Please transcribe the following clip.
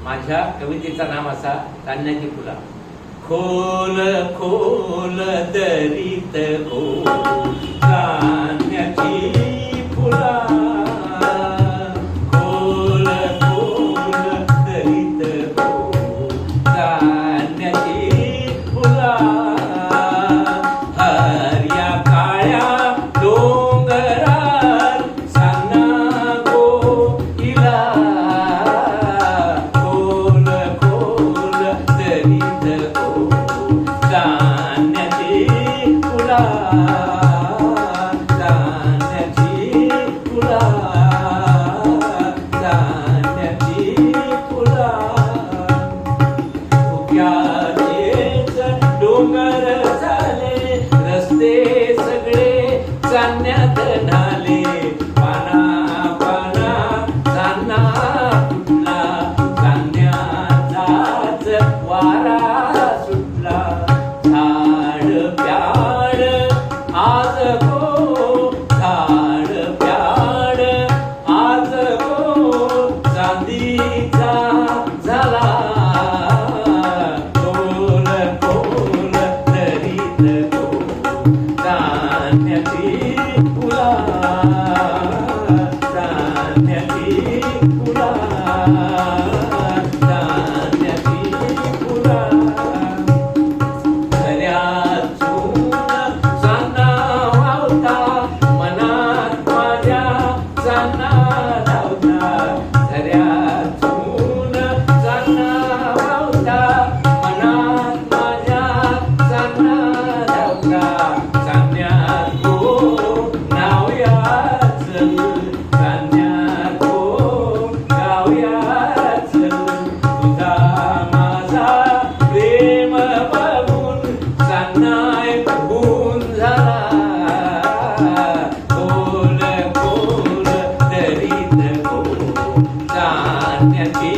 माझ्या कवितेचं नाव असा चांदण्याची फुला. खोल खोल दरीत खोल चांदण्याची फुला, खोल खोल दरीत खोल चांदण्याची फुला. हर्या काळ्या डोंगरार सांना गोईला, खोल खोल दरीत खोल चांदण्याची फुला, चांदण्याची फुला, चांदण्याची फुला. उग्याचेच डोंगर झाले, रस्ते सगळे चांदण्यात न्हाले. पाना पाना चांदणा फुटला, चांदण्याचाच वारा सुटला. झाड प्याड आज गो, झाड प्याड आज गो चांदीचा झाला. खोल खोल दरीत खोल चांदण्याची फुला, चांदण्याची फुला, चांदण्याची फुला. दर्यातून चांदणा वावता, मनात माझ्या चांदणा धावता. दर्यातून चांदणा वावता, मनात माझ्या चांदणा धावता. चांदण्यात गो नाव याचं, चांदण्यात गो नाव याचं. तुझा माझा प्रेम बघून चांदणाय बघून झाला. खोल खोल दरीत खोल चांदण्याची